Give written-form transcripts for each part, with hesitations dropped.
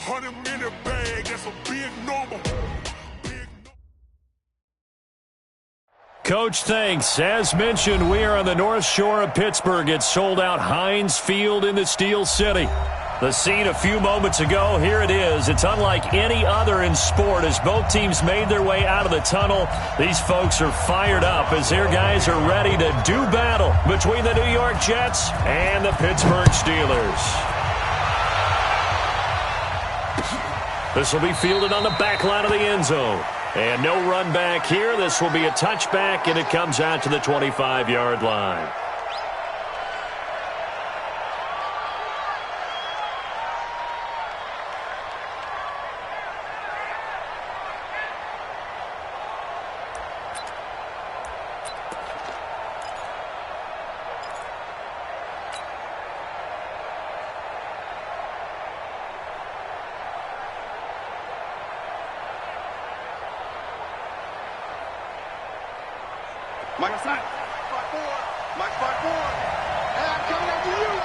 100-minute bag, that's a big number. Coach, thanks. As mentioned, we are on the North Shore of Pittsburgh. It's sold out Heinz Field in the Steel City. The scene a few moments ago, here it is. It's unlike any other in sport as both teams made their way out of the tunnel. These folks are fired up as their guys are ready to do battle between the New York Jets and the Pittsburgh Steelers. This will be fielded on the back line of the end zone. And no run back here. This will be a touchback, and it comes out to the 25-yard line. Mike side. Mike 5-4. Hey, I'm coming after you.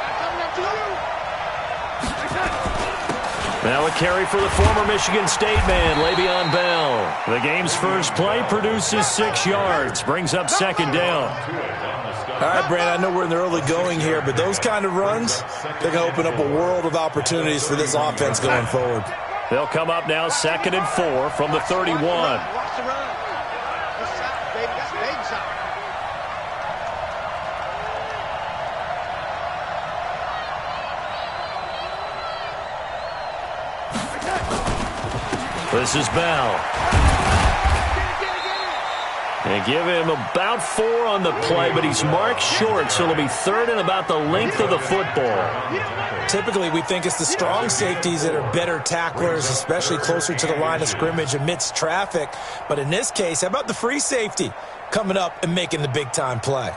Now a carry for the former Michigan State man, Le'Veon Bell. The game's first play produces 6 yards, brings up second down. All right, Brandon, I know we're in the early going here, but those kind of runs, they're going to open up a world of opportunities for this offense going forward. They'll come up now 2nd and 4 from the 31. Watch the run. That's shot, baby. That's baby shot. This is Bell. And give him about 4 on the play, but he's marked short, so it'll be 3rd and about the length of the football. Typically, we think it's the strong safeties that are better tacklers, especially closer to the line of scrimmage amidst traffic. But in this case, how about the free safety coming up and making the big-time play?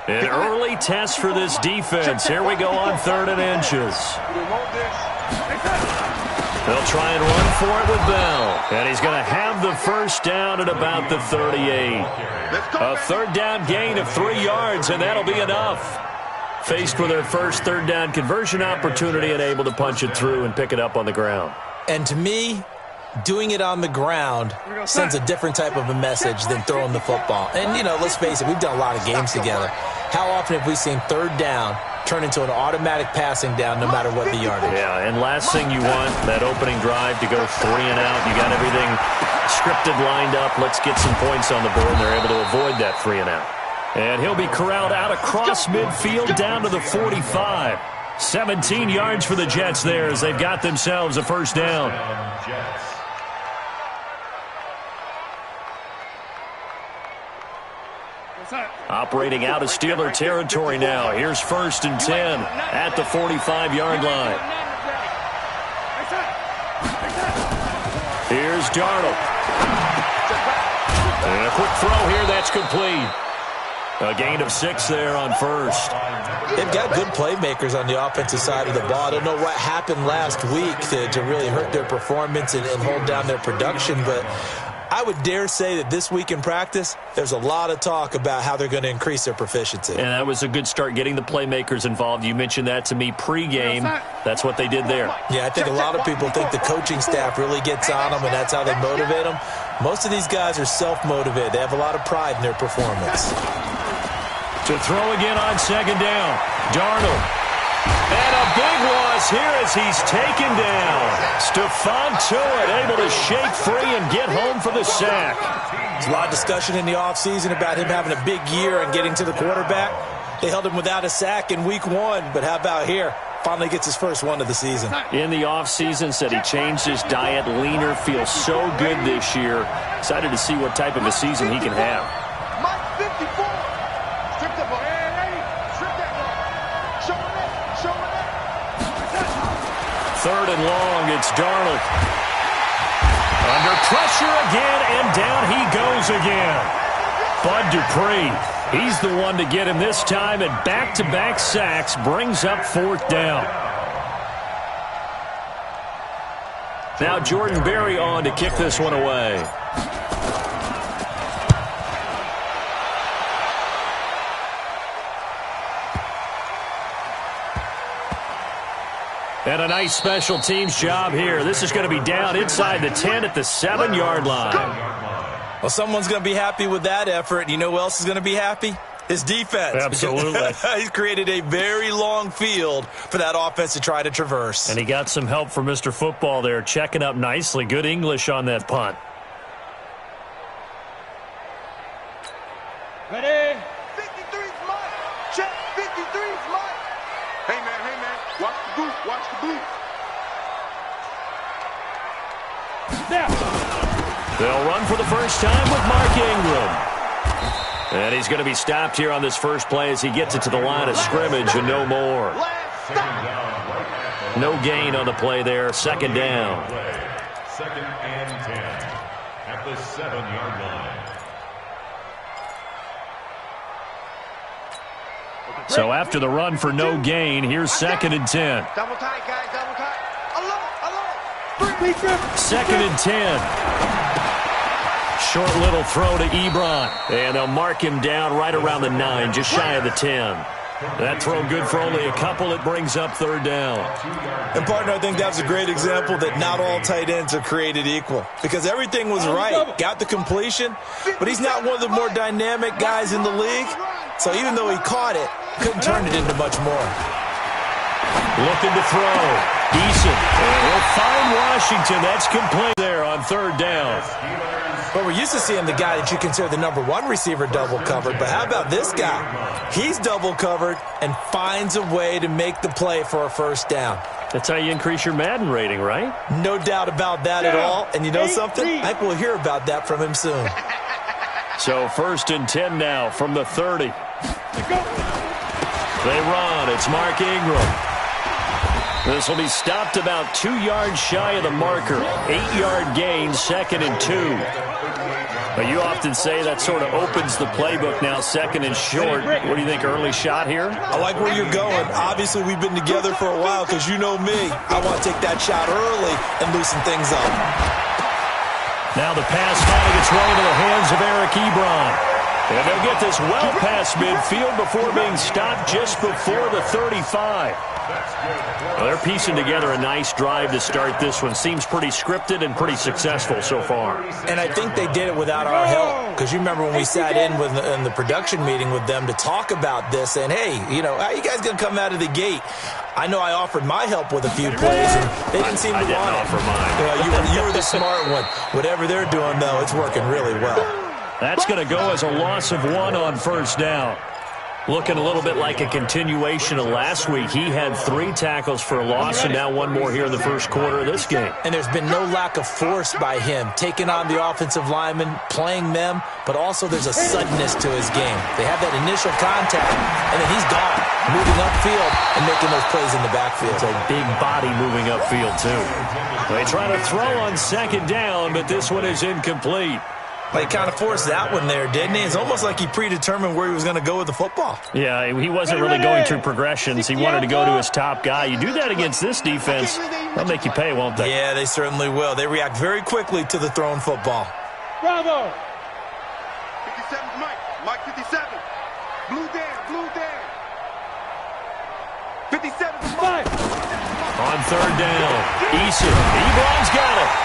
An early test for this defense. Here we go on 3rd and inches. They'll try and run for it with Bell. And he's going to have the first down at about the 38. A 3rd down gain of 3 yards, and that'll be enough. Faced with their first 3rd down conversion opportunity and able to punch it through and pick it up on the ground. And to me, doing it on the ground sends a different type of a message than throwing the football. And, you know, let's face it, we've done a lot of games together. How often have we seen 3rd down turn into an automatic passing down no matter what the yardage? Yeah, and last thing you want, that opening drive to go 3 and out. You got everything scripted, lined up. Let's get some points on the board, and they're able to avoid that 3 and out. And he'll be corralled out across midfield down to the 45. 17 yards for the Jets there as they've got themselves a first down. Operating out of Steeler territory now. Here's 1st and 10 at the 45-yard line. Here's Darnold. And a quick throw here. That's complete. A gain of 6 there on 1st. They've got good playmakers on the offensive side of the ball. I don't know what happened last week to really hurt their performance and hold down their production, but I would dare say that this week in practice, there's a lot of talk about how they're going to increase their proficiency. And that was a good start getting the playmakers involved. You mentioned that to me pregame. That's what they did there. Yeah, I think a lot of people think the coaching staff really gets on them, and that's how they motivate them. Most of these guys are self-motivated. They have a lot of pride in their performance. To throw again on 2nd down. Darnold. And a big loss here as he's taken down. Stephon Tuitt able to shake free and get home for the sack. There's a lot of discussion in the offseason about him having a big year and getting to the quarterback. They held him without a sack in week 1, but how about here? Finally gets his first one of the season. In the offseason, said he changed his diet, leaner, feels so good this year. Excited to see what type of a season he can have. Mike 54. Strip that ball. Strip that ball. Show him that. 3rd and long, it's Darnold. Under pressure again, and down he goes again. Bud Dupree, he's the one to get him this time, and back-to-back sacks brings up 4th down. Now Jordan Berry on to kick this one away. And a nice special teams job here. This is going to be down inside the 10 at the 7-yard line. Well, someone's going to be happy with that effort. You know who else is going to be happy? His defense. Absolutely. He's created a very long field for that offense to try to traverse. And he got some help from Mr. Football there, checking up nicely. Good English on that punt. Ready? 53's mine. Check. 53's mine. Hey, man. Watch the boot. Watch the boot. Snap. They'll run for the first time with Mark Ingram. And he's going to be stopped here on this first play as he gets it to the line of scrimmage and no more. No gain on the play there. Second down. Second and 10 at the 7-yard line. So after the run for no gain, here's second and 10. Double tight, guys. Double tight. Alone. Second and 10. Short little throw to Ebron. And they'll mark him down right around the 9, just shy of the 10. That throw good for only a couple. It brings up third down. And, partner, I think that was a great example that not all tight ends are created equal. Because everything was right. Got the completion. But he's not one of the more dynamic guys in the league. So even though he caught it, couldn't turn it into much more. Looking to throw. Decent. And he'll find Washington. That's complete there on third down. But we're used to seeing the guy that you consider the number 1 receiver double covered. But how about this guy? He's double covered and finds a way to make the play for a first down. That's how you increase your Madden rating, right? No doubt about that at all. And you know something? I think we'll hear about that from him soon. So first and 10 now from the 30. They run. It's Mark Ingram. This will be stopped about 2 yards shy of the marker. 8-yard gain, second and 2. But you often say that sort of opens the playbook now, second and short. What do you think, early shot here? I like where you're going. Obviously, we've been together for a while because you know me. I want to take that shot early and loosen things up. Now the pass finding its way into the hands of Eric Ebron. And they'll get this well past midfield before being stopped just before the 35. Well, they're piecing together a nice drive to start this one. Seems pretty scripted and pretty successful so far. And I think they did it without our help. Because you remember when we sat in the production meeting with them to talk about this. And, hey, you know, how are you guys going to come out of the gate? I know I offered my help with a few plays, and they didn't seem to want it. I didn't offer mine. You were the smart one. Whatever they're doing, though, it's working really well. That's going to go as a loss of 1 on first down. Looking a little bit like a continuation of last week. He had 3 tackles for a loss, and now 1 more here in the first quarter of this game. And there's been no lack of force by him, taking on the offensive linemen, playing them, but also there's a suddenness to his game. They have that initial contact, and then he's gone, moving upfield and making those plays in the backfield. It's a big body moving upfield, too. They try to throw on second down, but this one is incomplete. He kind of forced that one there, didn't he? It's almost like he predetermined where he was going to go with the football. Yeah, he wasn't really going through progressions. He wanted to go to his top guy. You do that against this defense, they'll make you pay, won't they? Yeah, they certainly will. They react very quickly to the thrown football. Bravo! 57's Mike. Mike 57. Blue Dan. 57's Mike. On third down, Eason. Ebron's got it.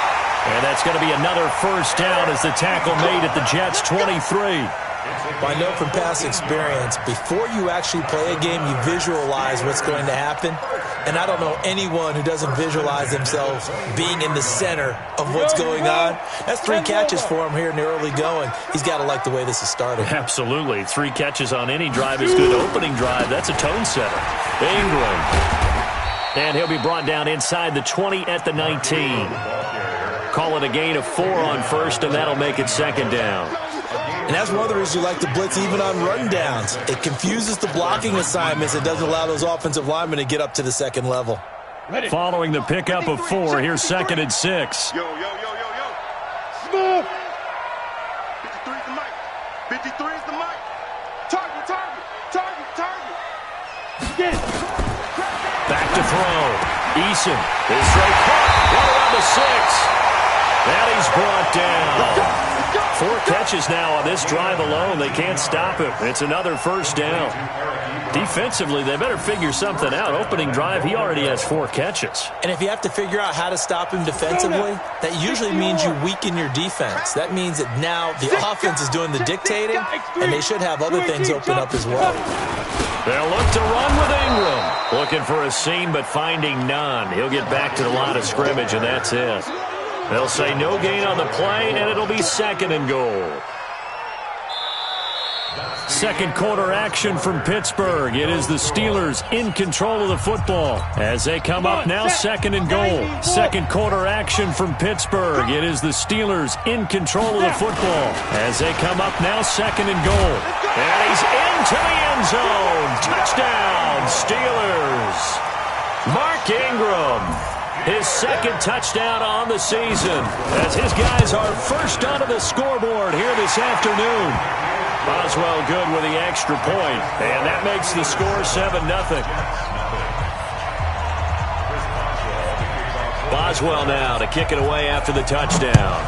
And that's going to be another first down as the tackle made at the Jets' 23. Well, I know from past experience, before you actually play a game, you visualize what's going to happen. And I don't know anyone who doesn't visualize themselves being in the center of what's going on. That's 3 catches for him here in the early going. He's got to like the way this is starting. Absolutely. 3 catches on any drive is good. Opening drive, that's a tone setter. Ingram. And he'll be brought down inside the 20 at the 19. Call it a gain of 4 on first, and that'll make it second down. And that's one of the reasons you like to blitz even on rundowns. It confuses the blocking assignments. It doesn't allow those offensive linemen to get up to the second level. Following the pickup of 4, here's second and 6. Yo. Smooth. 53's the mic. 53's the mic. Target. Get it. Back to throw. Eason is straight caught. Right around the 6. And he's brought down. 4 catches now on this drive alone. They can't stop him. It's another first down. Defensively, they better figure something out. Opening drive, he already has 4 catches. And if you have to figure out how to stop him defensively, that usually means you weaken your defense. That means that now the offense is doing the dictating, and they should have other things open up as well. They'll look to run with Ingram. Looking for a seam, but finding none. He'll get back to the line of scrimmage, and that's it. They'll say no gain on the play, and it'll be 2nd and goal. Second quarter action from Pittsburgh. It is the Steelers in control of the football as they come up now 2nd and goal. Second quarter action from Pittsburgh. It is the Steelers in control of the football as they come up now 2nd and goal. And he's into the end zone. Touchdown, Steelers. Mark Ingram, his 2nd touchdown on the season as his guys are first onto the scoreboard here this afternoon. Boswell good with the extra point, and that makes the score 7-0. Boswell now to kick it away after the touchdown.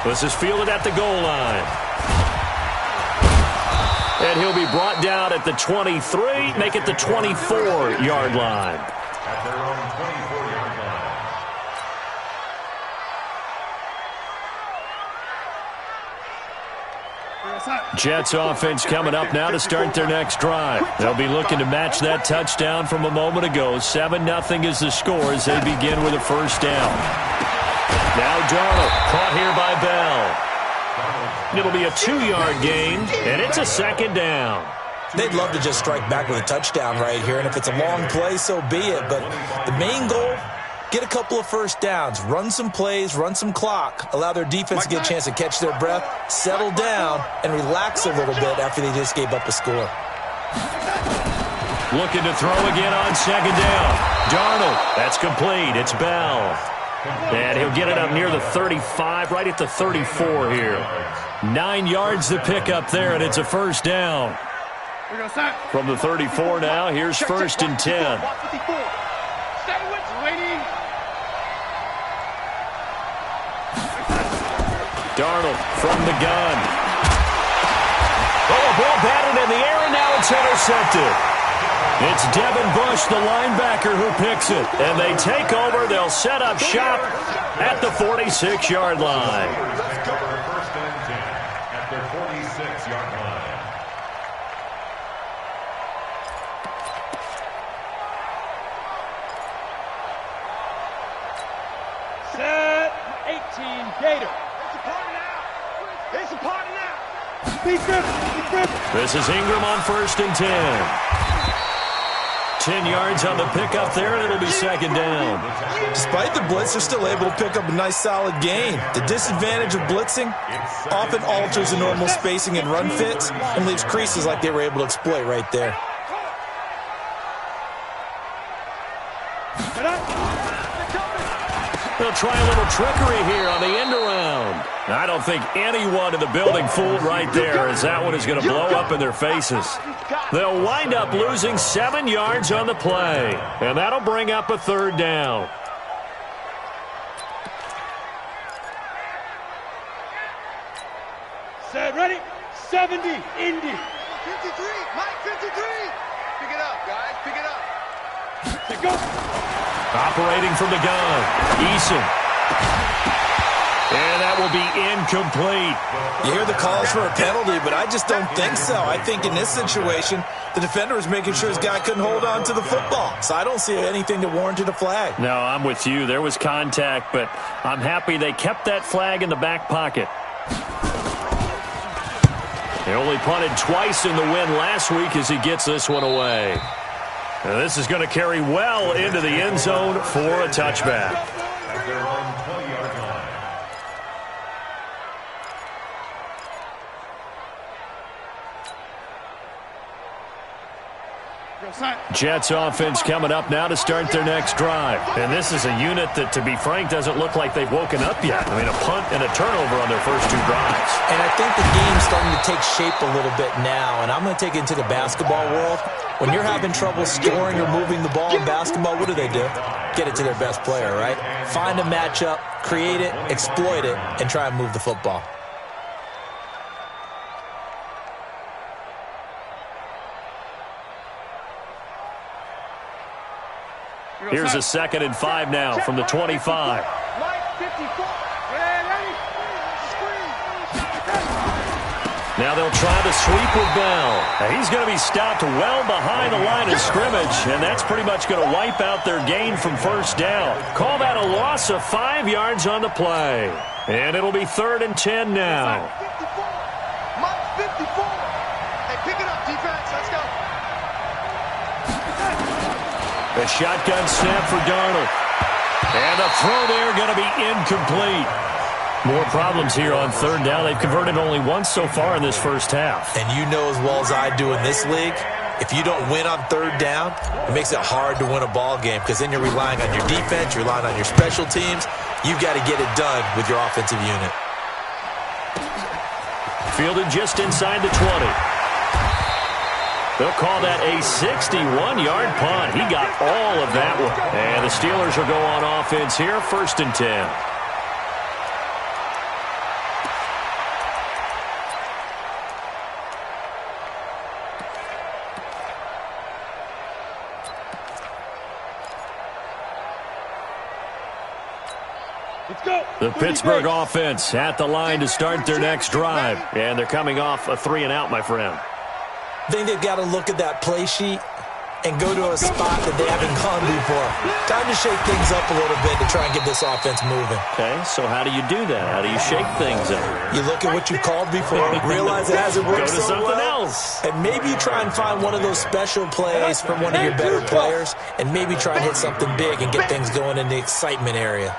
This is fielded at the goal line. And he'll be brought down at the 23, make it the 24-yard line. At their own 24-yard line. Jets offense coming up now to start their next drive. They'll be looking to match that touchdown from a moment ago. 7-0 is the score as they begin with a first down. Now Darnold caught here by Bell. It'll be a 2-yard gain, and it's a 2nd down. They'd love to just strike back with a touchdown right here, and if it's a long play, so be it. But the main goal, get a couple of first downs, run some plays, run some clock, allow their defense to get a chance to catch their breath, settle down, and relax a little bit after they just gave up a score. Looking to throw again on 2nd down. Darnold, that's complete. It's Bell. And he'll get it up near the 35, right at the 34 here. 9 yards to pick up there, and it's a first down. From the 34 now, here's 1st and 10. Darnold from the gun. Oh, a ball batted in the air, and now it's intercepted. It's Devin Bush, the linebacker, who picks it. And they take over. They'll set up shop at the 46-yard line. First and 10 at their 46-yard line. Set 18 Gator. It's a party now. It's a party now. This is Ingram on 1st and 10. 10 yards on the pickup there, and it'll be 2nd down. Despite the blitz, they're still able to pick up a nice, solid gain. The disadvantage of blitzing often alters the normal spacing and run fits and leaves creases like they were able to exploit right there. They'll try a little trickery here on the end around. I don't think anyone in the building fooled right there, as that one is going to blow up in their faces. They'll wind up losing 7 yards on the play, and that'll bring up a 3rd down. Set, ready? 70, Indy. 53, Mike, 53. Pick it up, guys, pick it up. Pick up. Operating from the gun, Eason. And that will be incomplete. You hear the calls for a penalty, but I just don't think so. I think in this situation, the defender was making sure his guy couldn't hold on to the football. So I don't see anything that warranted a flag. No, I'm with you. There was contact, but I'm happy they kept that flag in the back pocket. They only punted twice in the win last week as he gets this one away. And this is going to carry well into the end zone for a touchback. At their own 20-yard line. Jets offense coming up now to start their next drive. And this is a unit that, to be frank, doesn't look like they've woken up yet. I mean, a punt and a turnover on their first 2 drives. And I think the game's starting to take shape a little bit now. And I'm going to take it into the basketball world. When you're having trouble scoring or moving the ball in basketball, what do? Get it to their best player, right? Find a matchup, create it, exploit it, and try and move the football. Here's a 2nd and 5 now from the 25. Now they'll try to sweep with Bell. And he's going to be stopped well behind the line of scrimmage, and that's pretty much going to wipe out their gain from first down. Call that a loss of 5 yards on the play. And it'll be 3rd and 10 now. Mike 54. Hey, pick it up, defense. Let's go. A shotgun snap for Darnold. And the throw there going to be incomplete. More problems here on 3rd down. They've converted only once so far in this first half. And you know as well as I do in this league, if you don't win on 3rd down, it makes it hard to win a ball game because then you're relying on your defense, you're relying on your special teams. You've got to get it done with your offensive unit. Fielded just inside the 20. They'll call that a 61-yard punt. He got all of that one. And the Steelers will go on offense here, 1st and 10. The Pittsburgh offense at the line to start their next drive. And they're coming off a 3-and-out, my friend. I think they've got to look at that play sheet and go to a spot that they haven't gone before. Time to shake things up a little bit to try and get this offense moving. Okay, so how do you do that? How do you shake things up? You look at what you called before, realize it hasn't worked so well. Go to something else. And maybe you try and find one of those special plays from one of your better players, and maybe try and hit something big and get things going in the excitement area.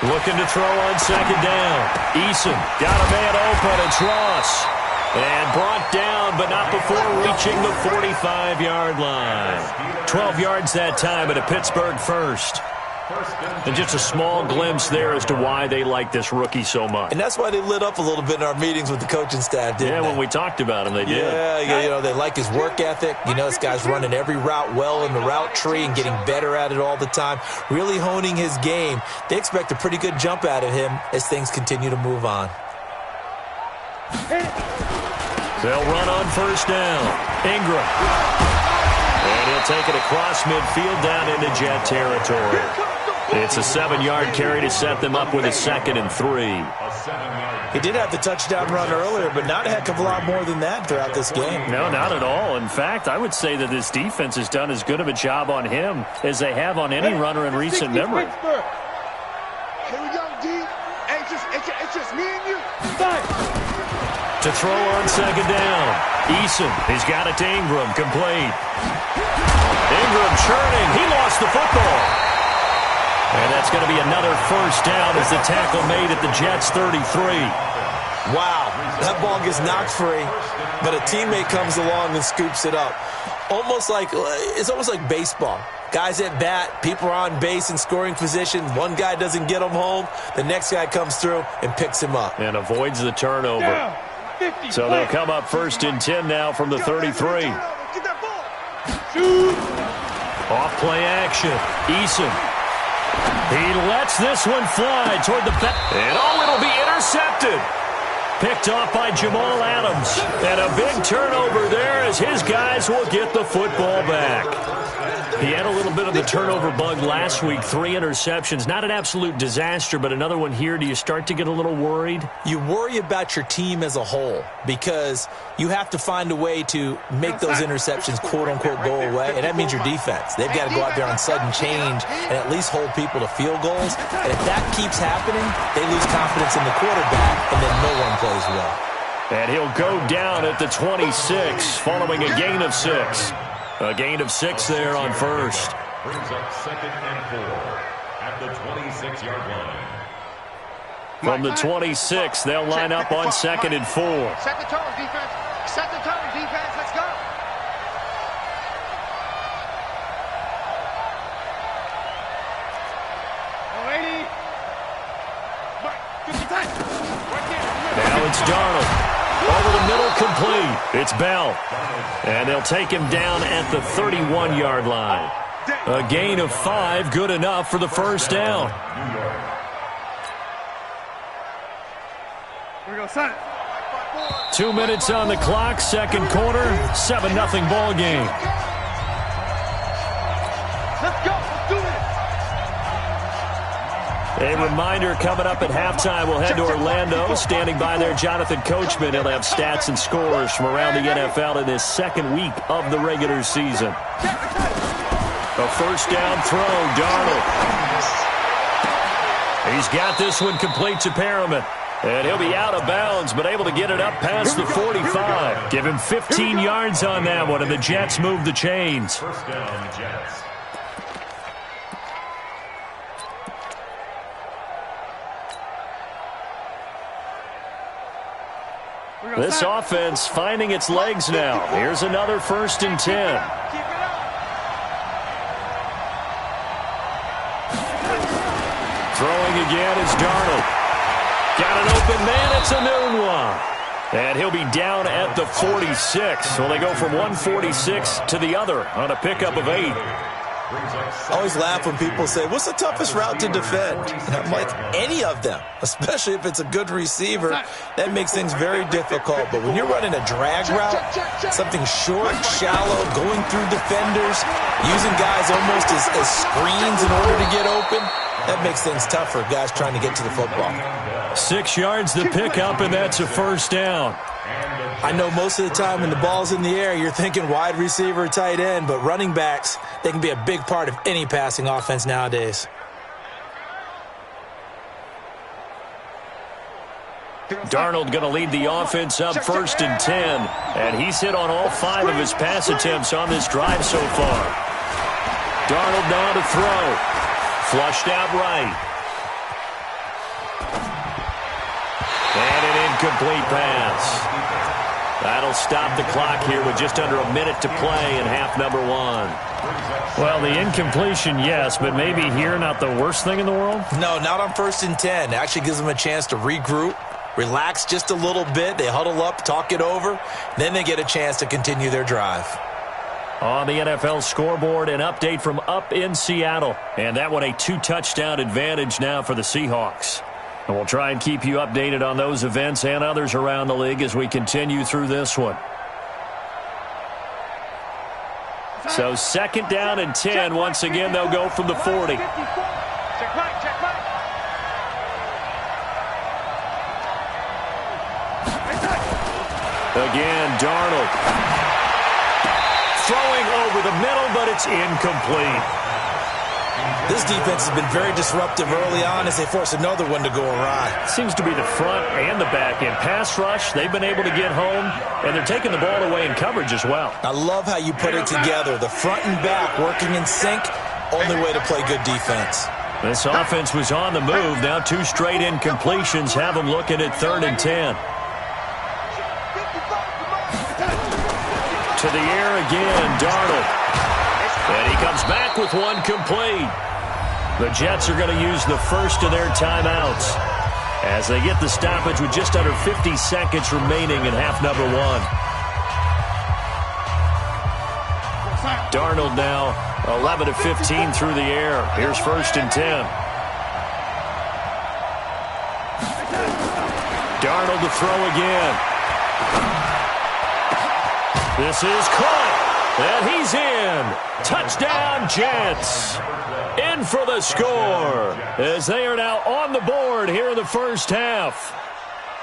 Looking to throw on 2nd down. Eason got a man open. It's Ross. And brought down, but not before reaching the 45-yard line. 12 yards that time at a Pittsburgh first. And just a small glimpse there as to why they like this rookie so much. And that's why they lit up a little bit in our meetings with the coaching staff, didn't they? Yeah, when we talked about him, they did. Yeah, you know, they like his work ethic. You know, this guy's running every route well in the route tree and getting better at it all the time, really honing his game. They expect a pretty good jump out of him as things continue to move on. They'll run on 1st down. Ingram. And he'll take it across midfield down into Jet territory. It's a 7-yard carry to set them up with a 2nd and 3. He did have the touchdown run earlier, but not a heck of a lot more than that throughout this game. No, not at all. In fact, I would say that this defense has done as good of a job on him as they have on any runner in recent memory. Here we go, D. Hey, it's just me and you. To throw on 2nd down. Eason, he's got it to Ingram, complete. Ingram churning. He lost the football. And that's going to be another 1st down as the tackle made at the Jets' 33. Wow, that ball gets knocked free, but a teammate comes along and scoops it up. It's almost like baseball. Guys at bat, people are on base in scoring position. One guy doesn't get him home. The next guy comes through and picks him up. And avoids the turnover. So they'll come up 1st and 10 now from the 33. Off play action. Eason. He lets this one fly toward the back. And it'll be intercepted. Picked off by Jamal Adams. And a big turnover there as his guys will get the football back. He had a little bit of the turnover bug last week. 3 interceptions. Not an absolute disaster, but another one here. Do you start to get a little worried? You worry about your team as a whole because you have to find a way to make those interceptions, quote-unquote, go away, and that means your defense. They've got to go out there on sudden change and at least hold people to field goals. And if that keeps happening, they lose confidence in the quarterback, and then no one plays well. And he'll go down at the 26 following a gain of 6. A gain of 6 there on 1st. Brings up 2nd and 4 at the 26-yard line. From the 26, they'll line up on 2nd and 4. Set the tone, defense. Set the tone, defense. Let's go. Now it's Darnold. Over the middle, complete. It's Bell. And they'll take him down at the 31-yard line. A gain of 5, good enough for the first down. Here we go, son. 2 minutes on the clock, second quarter, 7-0 ball game. Let's go. Let's do this. A reminder coming up at halftime, we'll head to Orlando. Standing by there, Jonathan Coachman. He'll have stats and scores from around the NFL in this second week of the regular season. A first down throw, Darnold. He's got this one complete to Perriman. And he'll be out of bounds, but able to get it up past the 45. Give him 15 yards on that one, and the Jets move the chains. First down, Jets. This offense finding its legs now. Here's another 1st and 10. Throwing again is Darnold. Got an open man. It's a noon one. And he'll be down at the 46. So they go from 146 to the other on a pickup of 8. I always laugh when people say, what's the toughest route to defend? And I'm like, any of them, especially if it's a good receiver. That makes things very difficult. But when you're running a drag route, something short, shallow, going through defenders, using guys almost as screens in order to get open, that makes things tough for guys trying to get to the football. 6 yards the pickup, and that's a first down. I know most of the time when the ball's in the air, you're thinking wide receiver, tight end, but running backs, they can be a big part of any passing offense nowadays. Darnold going to lead the offense up 1st and 10, and he's hit on all 5 of his pass attempts on this drive so far. Darnold now to throw. Flushed out right. And an incomplete pass. That'll stop the clock here with just under a minute to play in half number 1. Well, the incompletion, yes, but maybe here not the worst thing in the world? No, not on 1st and 10. It actually gives them a chance to regroup, relax just a little bit. They huddle up, talk it over. Then they get a chance to continue their drive. On the NFL scoreboard, an update from up in Seattle. And that one a 2-touchdown advantage now for the Seahawks. And we'll try and keep you updated on those events and others around the league as we continue through this one. So 2nd down and 10. Once again, they'll go from the 40. Check right, check right. Again, Darnold. Throwing over the middle, but it's incomplete. This defense has been very disruptive early on as they force another one to go awry. Seems to be the front and the back end. Pass rush, they've been able to get home, and they're taking the ball away in coverage as well. I love how you put it together. The front and back working in sync, only way to play good defense. This offense was on the move. Now 2 straight incompletions have them looking at 3rd and 10. To the air again, Darnold. And he comes back with one complete. The Jets are going to use the first of their timeouts as they get the stoppage with just under 50 seconds remaining in half number 1. Darnold now 11 of 15 through the air. Here's 1st and 10. Darnold to throw again. This is caught, and he's in. Touchdown, Jets. In for the score as they are now on the board here in the first half.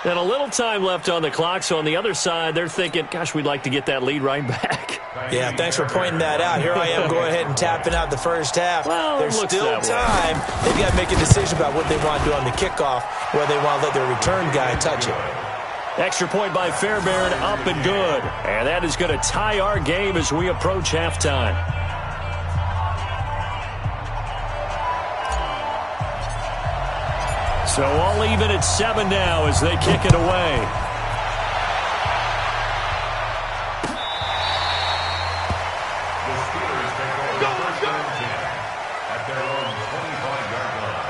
And a little time left on the clock, so on the other side, they're thinking, gosh, we'd like to get that lead right back. Yeah, thanks for pointing that out. Here I am going ahead and tapping out the first half. Well, there's still time. They've got to make a decision about what they want to do on the kickoff, whether they want to let their return guy touch it. Extra point by Fairbairn, up and good. And that is going to tie our game as we approach halftime. So all even at 7 now as they kick it away. The Steelers take over 1st and 10 at their own 25-yard line.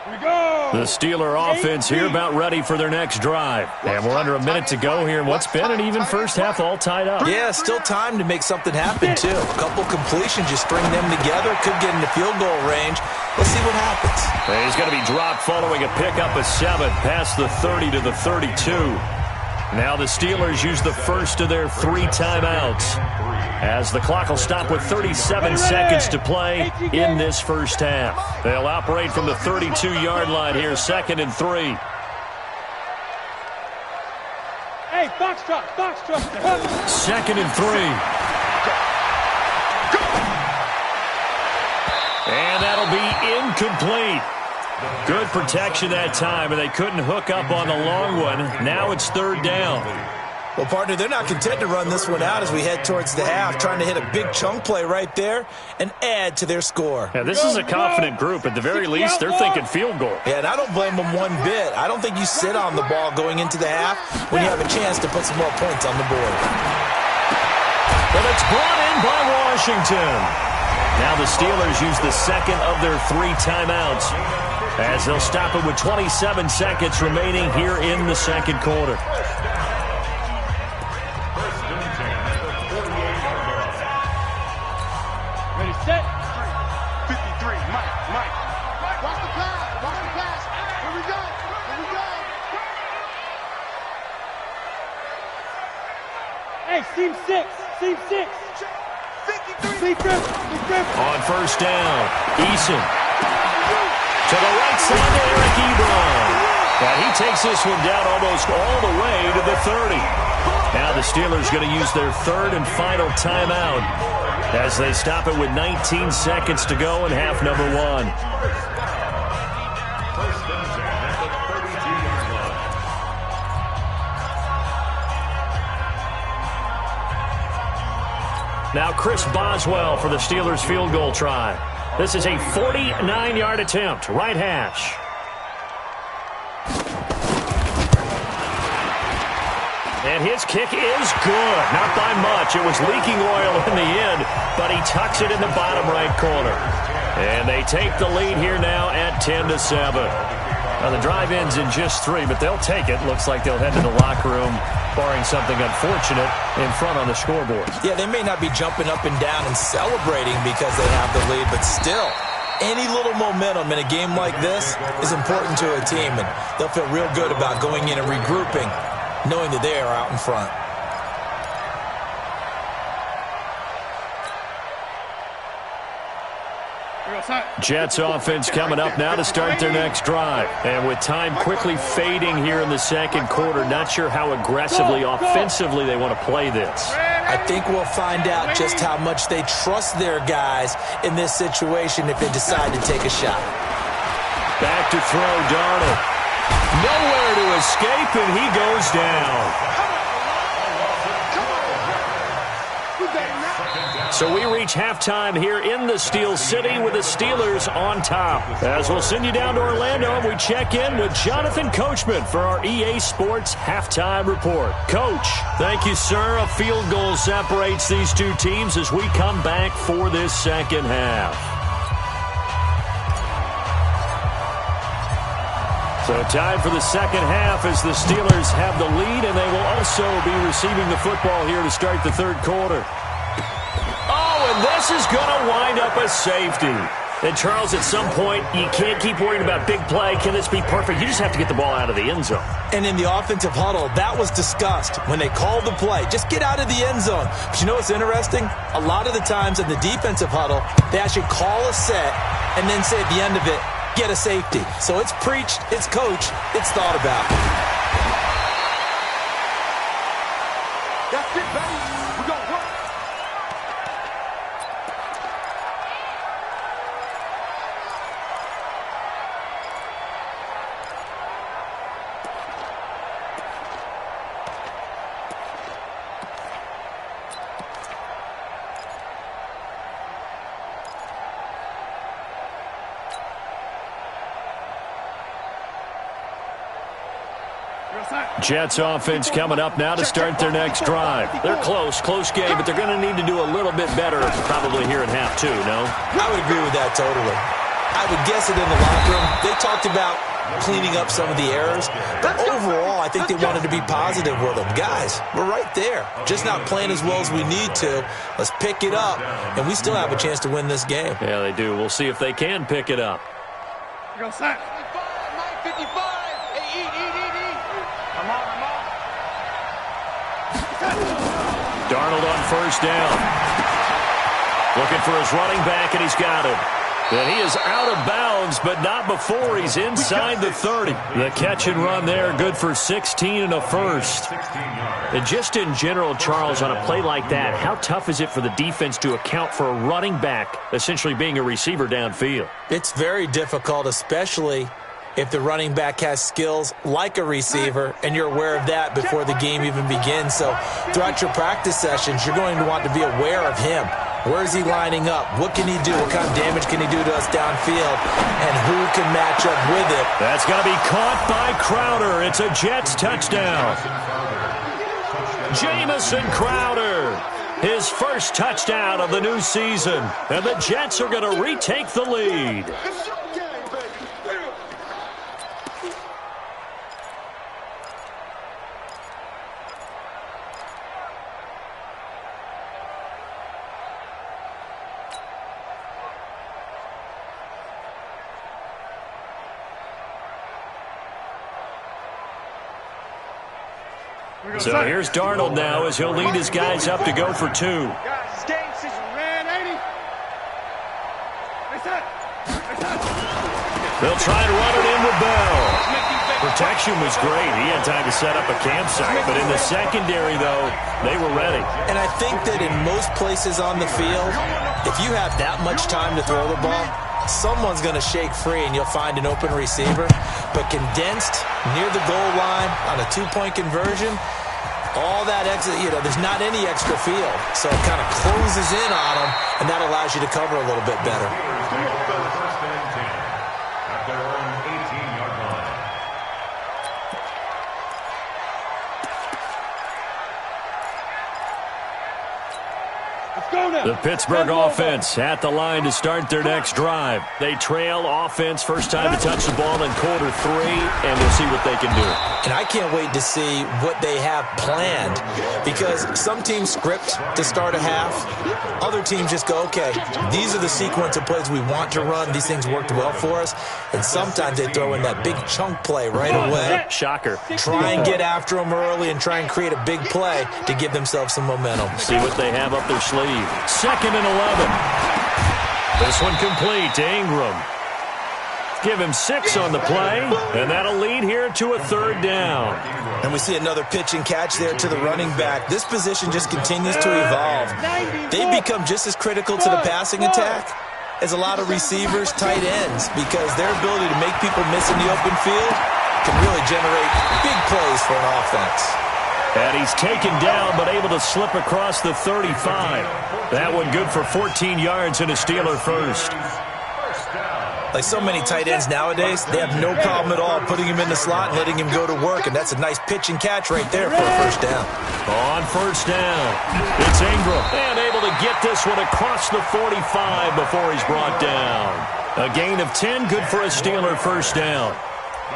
The Steeler offense here about ready for their next drive. And we're under a minute to go here in what's been an even first half, all tied up. Yeah, still time to make something happen, too. A couple completions, just string them together. Could get into field goal range. Let's see what happens. He's going to be dropped following a pickup of 7 past the 30 to the 32. Now the Steelers use the first of their 3 timeouts, as the clock will stop with 37 seconds to play in this first half. They'll operate from the 32-yard line here, 2nd and 3. Hey, box truck. 2nd and 3. And that'll be incomplete. Good protection that time, and they couldn't hook up on the long one. Now it's 3rd down. Well, partner, they're not content to run this one out as we head towards the half, trying to hit a big chunk play right there and add to their score. Yeah, this is a confident group. At the very least, they're thinking field goal. Yeah, and I don't blame them one bit. I don't think you sit on the ball going into the half when you have a chance to put some more points on the board. But it's brought in by Washington. Now the Steelers use the second of their 3 timeouts, as they'll stop it with 27 seconds remaining here in the second quarter. Ready, set. 53, Mike. Watch the pass. Here we go. Hey, seam 6. 53. On first down, Eason to the right side to Eric Ebron. And he takes this one down almost all the way to the 30. Now the Steelers going to use their 3rd and final timeout as they stop it with 19 seconds to go in half number 1. First and 10 at the 32-yard line. Now Chris Boswell for the Steelers field goal try. This is a 49-yard attempt, right hash. And his kick is good. Not by much. It was leaking oil in the end, but he tucks it in the bottom right corner. And they take the lead here now at 10-7. Now the drive ends in just 3, but they'll take it. Looks like they'll head to the locker room, barring something unfortunate, in front on the scoreboard. Yeah, they may not be jumping up and down and celebrating because they have the lead, but still, any little momentum in a game like this is important to a team, and they'll feel real good about going in and regrouping, knowing that they are out in front. Jets offense coming up now to start their next drive. And with time quickly fading here in the second quarter, not sure how aggressively, offensively they want to play this. I think we'll find out just how much they trust their guys in this situation if they decide to take a shot. Back to throw, Darnold. Nowhere to escape, and he goes down. So we reach halftime here in the Steel City with the Steelers on top. As we'll send you down to Orlando, and we check in with Jonathan Coachman for our EA Sports Halftime Report. Coach, thank you, sir. A field goal separates these two teams as we come back for this second half. So time for the second half as the Steelers have the lead, and they will also be receiving the football here to start the third quarter. And this is going to wind up a safety. And, Charles, at some point, you can't keep worrying about big play. Can this be perfect? You just have to get the ball out of the end zone. And in the offensive huddle, that was discussed when they called the play. Just get out of the end zone. But you know what's interesting? A lot of the times in the defensive huddle, they actually call a set and then say at the end of it, get a safety. So it's preached, it's coached, it's thought about. That's it, baby. We're going to work. Jets offense coming up now to start their next drive. They're close game, but they're going to need to do a little bit better probably here in half 2, no? I would agree with that totally. I would guess it in the locker room. They talked about cleaning up some of the errors, but overall, I think they wanted to be positive with them. Guys, we're right there. Just not playing as well as we need to. Let's pick it up, and we still have a chance to win this game. Yeah, they do. We'll see if they can pick it up. You go, Sack. 55, 55. Hey, eat. Come on. Darnold on first down. Looking for his running back, and he's got him. And he is out of bounds, but not before he's inside the 30. The catch and run there, good for 16 and a first. And just in general, Charles, on a play like that, how tough is it for the defense to account for a running back essentially being a receiver downfield? It's very difficult, especially if the running back has skills like a receiver, and you're aware of that before the game even begins. So throughout your practice sessions, you're going to want to be aware of him. Where is he lining up? What can he do? What kind of damage can he do to us downfield? And who can match up with it? That's going to be caught by Crowder. It's a Jets touchdown. Jamison Crowder, his first touchdown of the new season. And the Jets are going to retake the lead. So here's Darnold now as he'll lead his guys up to go for two. Guys, game season, man, 80. They'll try to run it in with Bell. Protection was great. He had time to set up a campsite. But in the secondary, though, they were ready. And I think that in most places on the field, if you have that much time to throw the ball, someone's going to shake free and you'll find an open receiver. But condensed near the goal line on a two-point conversion, all that extra, there's not any extra field. So it kind of closes in on them, and that allows you to cover a little bit better. First and 10 at their own 18-yard line. The Pittsburgh offense at the line to start their next drive. They trail offense, first time to touch the ball in quarter 3, and we'll see what they can do. And I can't wait to see what they have planned, because some teams script to start a half. Other teams just go, okay, these are the sequence of plays we want to run. These things worked well for us. And sometimes they throw in that big chunk play right away. Shocker. Try and get after them early and try and create a big play to give themselves some momentum. See what they have up their sleeve. 2nd and 11. This one complete to Ingram. Give him 6 on the play, and that'll lead here to a 3rd down. And we see another pitch and catch there to the running back. This position just continues to evolve. They become just as critical to the passing attack as a lot of receivers, tight ends, because their ability to make people miss in the open field can really generate big plays for an offense. And he's taken down, but able to slip across the 35. That one good for 14 yards and a Steeler first. Like so many tight ends nowadays, they have no problem at all putting him in the slot and letting him go to work, and that's a nice pitch and catch right there for a first down. On first down, it's Ingram, and able to get this one across the 45 before he's brought down. A gain of 10, good for a Steeler first down.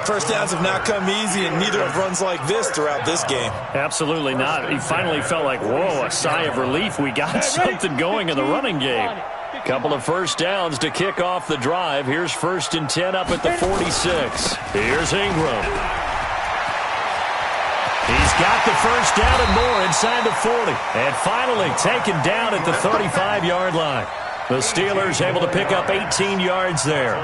First downs have not come easy, and neither have runs like this throughout this game. Absolutely not. He finally felt like, whoa, a sigh of relief. We got something going in the running game. Couple of first downs to kick off the drive. Here's 1st and 10 up at the 46. Here's Ingram. He's got the first down and more inside the 40. And finally taken down at the 35-yard line. The Steelers able to pick up 18 yards there.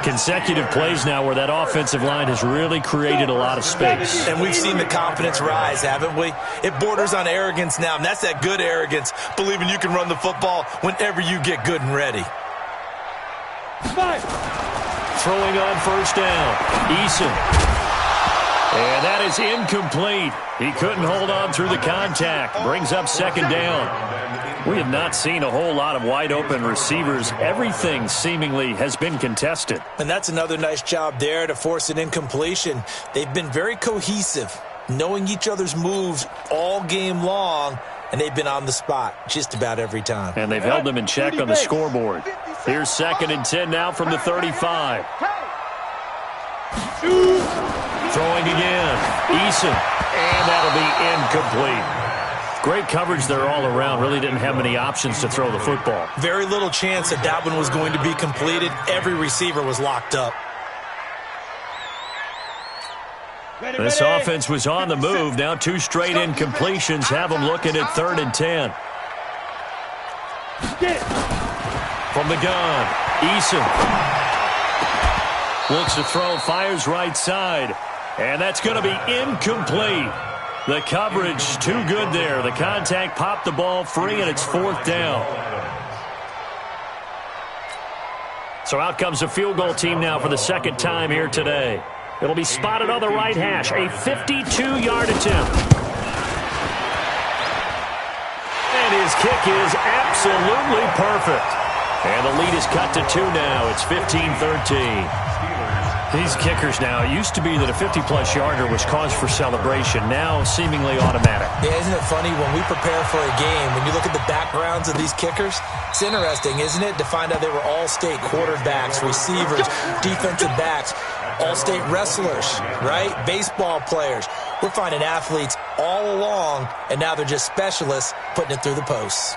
Consecutive plays now where that offensive line has really created a lot of space. And we've seen the confidence rise, haven't we? It borders on arrogance now, and that's that good arrogance, believing you can run the football whenever you get good and ready. Throwing on first down, Eason. And that is incomplete. He couldn't hold on through the contact. Brings up 2nd down. We have not seen a whole lot of wide-open receivers. Everything seemingly has been contested. And that's another nice job there to force an incompletion. They've been very cohesive, knowing each other's moves all game long, and they've been on the spot just about every time. And they've held them in check on the scoreboard. Here's 2nd and 10 now from the 35. Throwing again. Eason. And that'll be incomplete. Great coverage there all around. Really didn't have many options to throw the football. Very little chance that one was going to be completed. Every receiver was locked up. This offense was on the move. Now 2 straight incompletions have them looking at 3rd and 10. From the gun, Eason looks to throw, fires right side, and that's going to be incomplete. The coverage too good there. The contact popped the ball free, and it's 4th down. So out comes the field goal team now for the 2nd time here today. It'll be spotted on the right hash, a 52-yard attempt. And his kick is absolutely perfect. And the lead is cut to 2 now. It's 15-13. These kickers now, it used to be that a 50-plus yarder was cause for celebration. Now seemingly automatic. Yeah, isn't it funny when we prepare for a game, when you look at the backgrounds of these kickers, it's interesting, isn't it, to find out they were all-state quarterbacks, receivers, defensive backs, all-state wrestlers, right? Baseball players. We're finding athletes all along, and now they're just specialists putting it through the posts.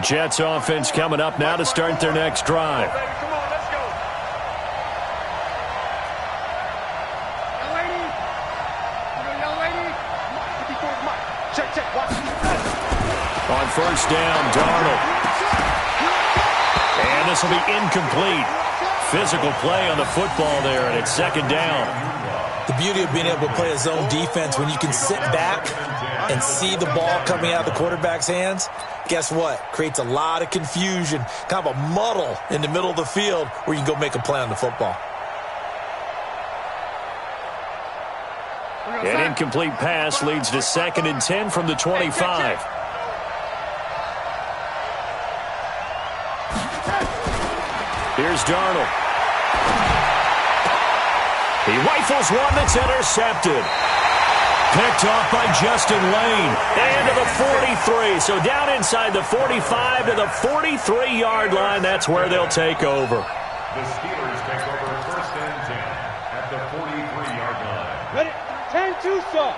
Jets offense coming up now to start their next drive. Come on, let's go. Young lady. Young lady. 54 Mike. Check. Watch. On 1st down, Darnold. And this will be incomplete. Physical play on the football there, and it's 2nd down. The beauty of being able to play a zone defense when you can sit back and see the ball coming out of the quarterback's hands, guess what? Creates a lot of confusion, kind of a muddle in the middle of the field where you can go make a play on the football. An incomplete pass leads to 2nd and 10 from the 25. Here's Darnold. He rifles one that's intercepted. Picked off by Justin Lane. And to the 43. So down inside the 45 to the 43-yard line. That's where they'll take over. The Steelers take over 1st and 10 at the 43-yard line. Ready? 10-2, sir.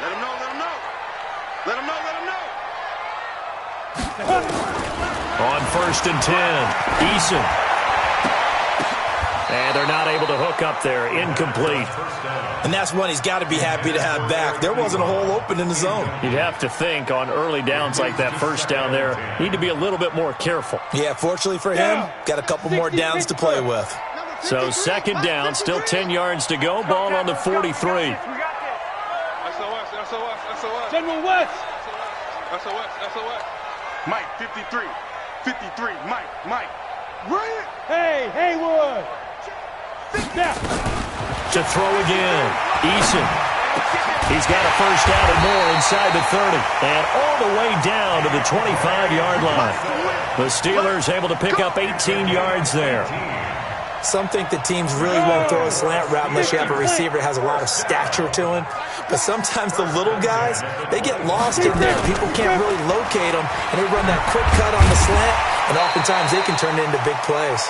Let him know. Let him know. On 1st and 10, Eason. And they're not able to hook up there. Incomplete. And that's one he's got to be happy to have back. There wasn't a hole open in the zone. You'd have to think on early downs like that 1st down there, need to be a little bit more careful. Yeah, fortunately for him, got a couple more downs to play with. So 2nd down, still 10 yards to go. Ball on the 43. SOS. General West. SOS. Mike, 53. Mike. Right. Hey, Haywood. Now. To throw again. Eason. He's got a 1st down and more inside the 30. And all the way down to the 25-yard line. The Steelers able to pick up 18 yards there. Some think that teams really won't throw a slant route unless you have a receiver that has a lot of stature to him. But sometimes the little guys, they get lost in there. People can't really locate them, and they run that quick cut on the slant, and oftentimes they can turn it into big plays.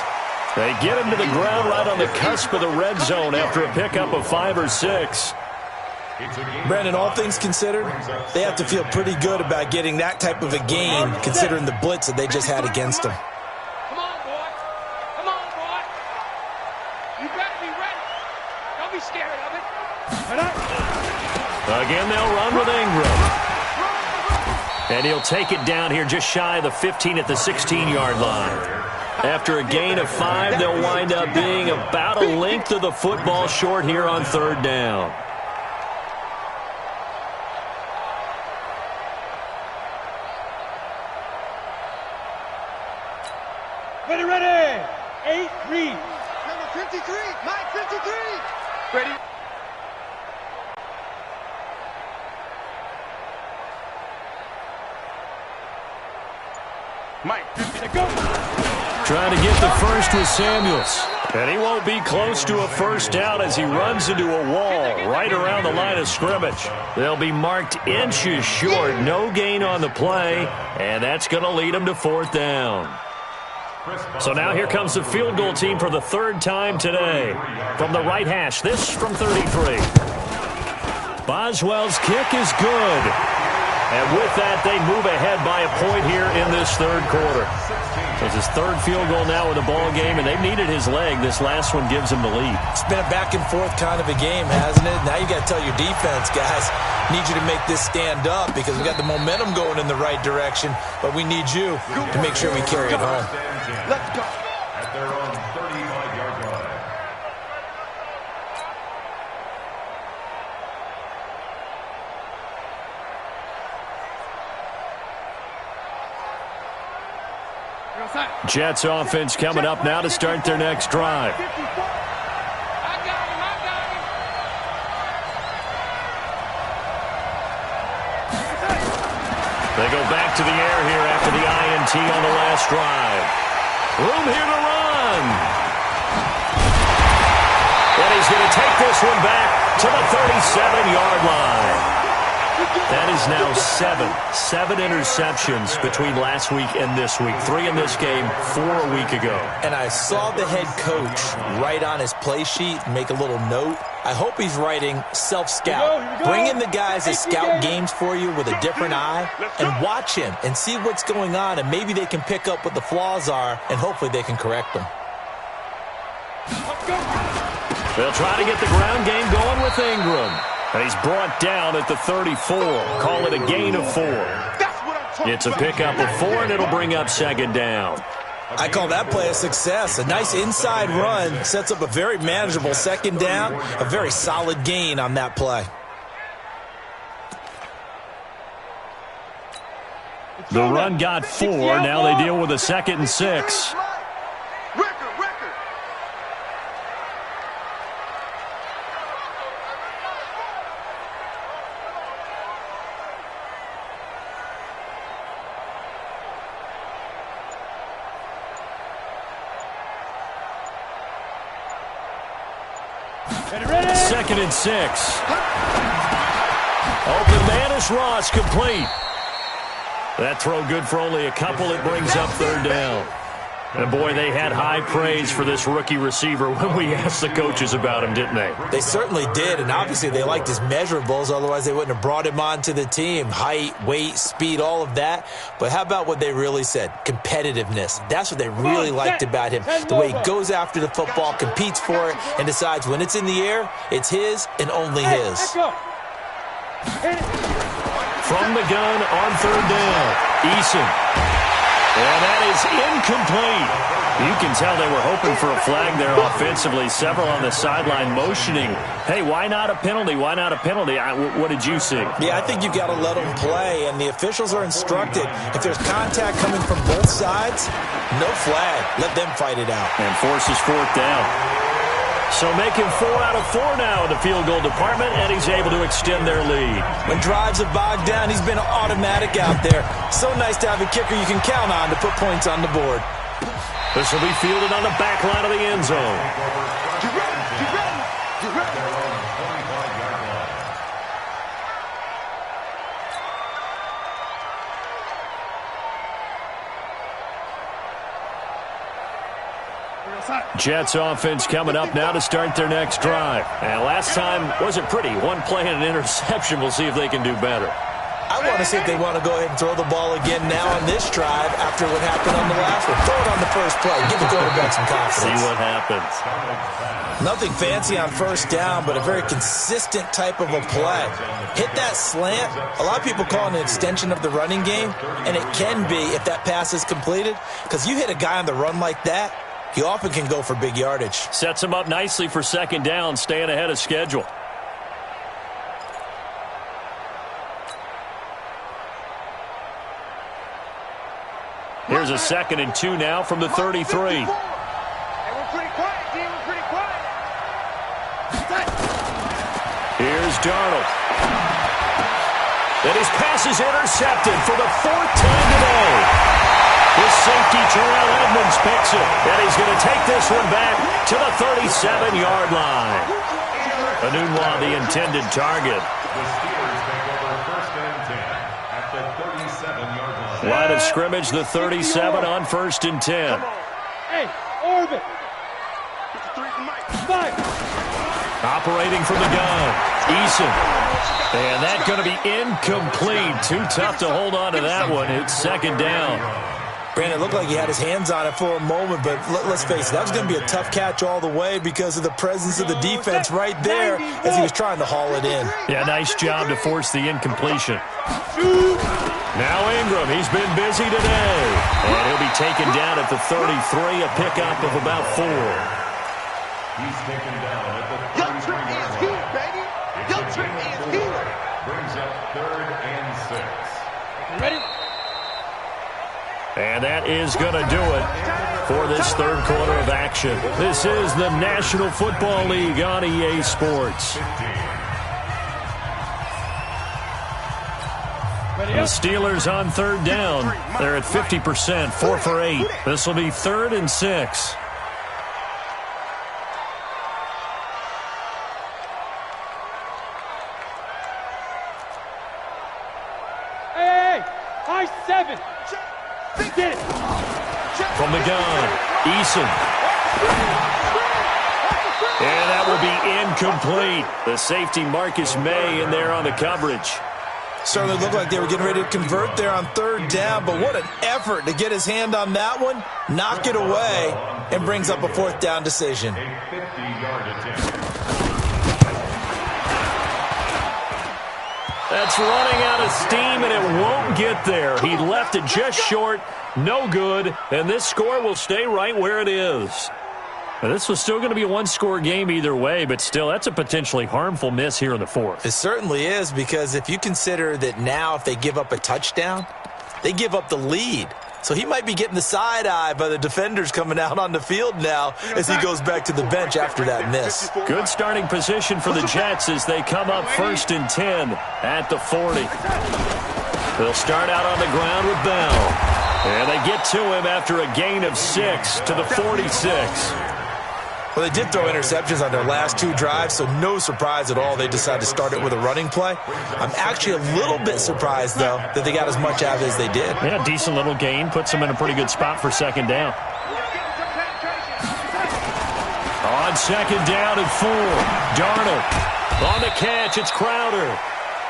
They get him to the ground right on the cusp of the red zone after a pickup of 5 or 6. Brandon, all things considered, they have to feel pretty good about getting that type of a game, considering the blitz that they just had against them. Come on, boy. You better be ready. Don't be scared of it. Again, they'll run with Ingram. And he'll take it down here just shy of the 15 at the 16-yard line. After a gain of 5, they'll wind up being about a length of the football short here on 3rd down. Ready. 8 read. Number 53. Mike, 53. Ready. Mike, 50 to go. Trying to get the first with Samuels. And he won't be close to a first down as he runs into a wall right around the line of scrimmage. They'll be marked inches short. No gain on the play, and that's going to lead them to fourth down. So now here comes the field goal team for the third time today. From the right hash, this from 33. Boswell's kick is good. And with that, they move ahead by a point here in this third quarter. So it's his third field goal now in the ball game, and they've needed his leg. This last one gives him the lead. It's been a back-and-forth kind of a game, hasn't it? Now you got to tell your defense, guys, need you to make this stand up because we got the momentum going in the right direction, but we need you to make sure we carry it home. Let's go. At their own 35-yard line. Jets offense coming up now to start their next drive. They go back to the air here after the INT on the last drive. Room here to run. And he's going to take this one back to the 37-yard line. That is now seven interceptions between last week and this week. 3 in this game, 4 a week ago. And I saw the head coach write on his play sheet, make a little note. I hope he's writing self-scout. Bring in the guys that scout games for you with a different eye and watch him and see what's going on, and maybe they can pick up what the flaws are, and hopefully they can correct them. They'll try to get the ground game going with Ingram. And he's brought down at the 34. Call it a gain of 4. It's a pickup of 4, and it'll bring up second down. I call that play a success. A nice inside run sets up a very manageable second down. A very solid gain on that play. The run got 4. Now they deal with a 2nd and 6. Second and 6. Open man is Ross, complete. That throw good for only a couple. It brings up third down. And boy, they had high praise for this rookie receiver when we asked the coaches about him, didn't they? They certainly did, and obviously they liked his measurables. Otherwise, they wouldn't have brought him onto the team. Height, weight, speed, all of that. But how about what they really said? Competitiveness. That's what they really liked about him. The way he goes after the football, competes for it, and decides when it's in the air, it's his and only his. From the gun on third down, Eason. And that is incomplete. You can tell they were hoping for a flag there offensively. Several on the sideline motioning. Hey, why not a penalty? Why not a penalty? What did you see? Yeah, I think you've got to let them play, and the officials are instructed. If there's contact coming from both sides, no flag. Let them fight it out. And forces fourth down. So making 4 out of 4 now in the field goal department, and he's able to extend their lead. When drives have bogged down, he's been automatic out there. So nice to have a kicker you can count on to put points on the board. This will be fielded on the back line of the end zone. Jets offense coming up now to start their next drive. And last time wasn't pretty. One play and an interception. We'll see if they can do better. I want to see if they want to go ahead and throw the ball again now on this drive after what happened on the last one. Throw it on the first play. Give the quarterback some confidence. See what happens. Nothing fancy on first down, but a very consistent type of a play. Hit that slant. A lot of people call it an extension of the running game, and it can be if that pass is completed, because you hit a guy on the run like that, he often can go for big yardage. Sets him up nicely for second down, staying ahead of schedule. Here's a 2nd and 2 now from the 33. Hey, we're pretty quiet, team. We're pretty quiet. Here's Darnold. And his pass is intercepted for the 4th time today. His Terrell Edmonds picks it, and he's going to take this one back to the 37-yard line. Anunwa, the intended target. The Steelers take over first and 10 at the 37-yard line. Line of scrimmage, the 37 on first and 10. Hey, orbit. Five. Operating from the gun, Eason. And that's going to be incomplete. Too tough to hold on to that one. It's second down. Brandon, it looked like he had his hands on it for a moment, but let's face it, that was going to be a tough catch all the way because of the presence of the defense right there as he was trying to haul it in. Yeah, nice job to force the incompletion. Now Ingram, he's been busy today. And he'll be taken down at the 33, a pickup of about 4. He's taken down at the 33-yard line. Baby. It's a gain of 4. Brings up 3rd and 6. Ready? And that is going to do it for this third quarter of action. This is the National Football League on EA Sports. The Steelers on third down. They're at 50%, 4 for 8. This will be 3rd and 6. Hey, high 7. Get it. From the gun, Eason. And that will be incomplete. The safety Marcus May in there on the coverage. Certainly looked like they were getting ready to convert there on third down, but what an effort to get his hand on that one, knock it away, and brings up a 4th down decision. A 50-yard attempt. That's running out of steam, and it won't get there. He left it just short, no good, and this score will stay right where it is. Now, this was still going to be a one-score game either way, but still, that's a potentially harmful miss here in the 4th. It certainly is, because if you consider that now if they give up a touchdown, they give up the lead. So he might be getting the side eye by the defenders coming out on the field now as he goes back to the bench after that miss. Good starting position for the Jets as they come up 1st and 10 at the 40. They'll start out on the ground with Bell. And they get to him after a gain of 6 to the 46. Well, they did throw interceptions on their last 2 drives, so no surprise at all they decided to start it with a running play. I'm actually a little bit surprised, though, that they got as much out of it as they did. Yeah, decent little gain. Puts them in a pretty good spot for second down. On second down and 4. Darnold on the catch. It's Crowder.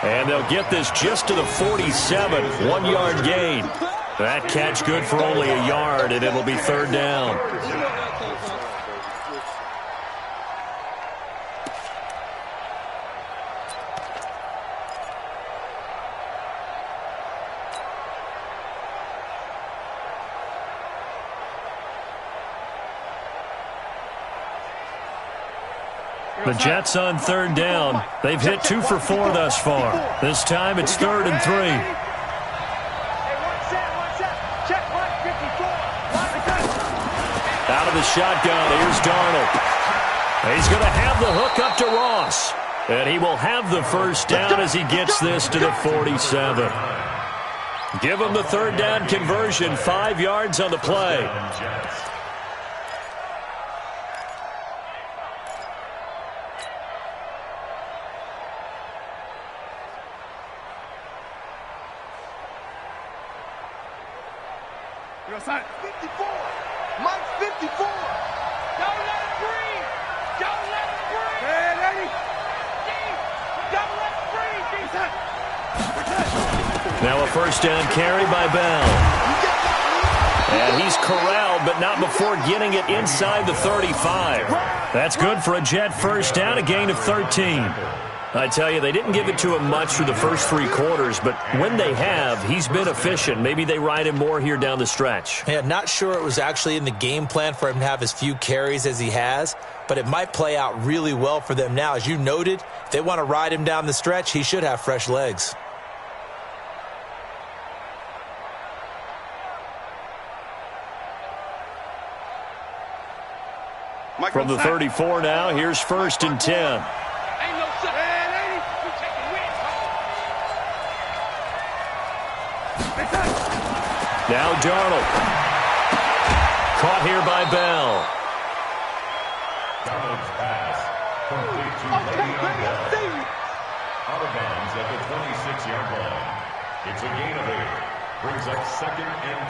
And they'll get this just to the 47. 1-yard gain. That catch good for only a yard, and it'll be 3rd down. The Jets on 3rd down. They've hit 2 for 4 thus far. This time it's 3rd and 3. Out of the shotgun, here's Darnold. He's going to have the hook up to Ross. And he will have the first down as he gets this to the 47. Give him the 3rd down conversion, 5 yards on the play. Son, 54. Mike's 54. Don't let him breathe. Don't let him breathe. Hey, lady. Don't let him breathe. Now a first down carry by Bell. And he's corralled, but not before getting it inside the 35. That's good for a Jet first down, a gain of 13. I tell you, they didn't give it to him much through the first 3 quarters, but when they have, he's been efficient. Maybe they ride him more here down the stretch. Yeah, not sure it was actually in the game plan for him to have as few carries as he has, but it might play out really well for them now. As you noted, if they want to ride him down the stretch, he should have fresh legs. From the 34 now, here's 1st and 10. Now Darnold. Caught here by Bell. Donald's pass complete to Le'Veon Bell. Out of bounds at the 26-yard line. It's a gain of 8. Brings up 2nd and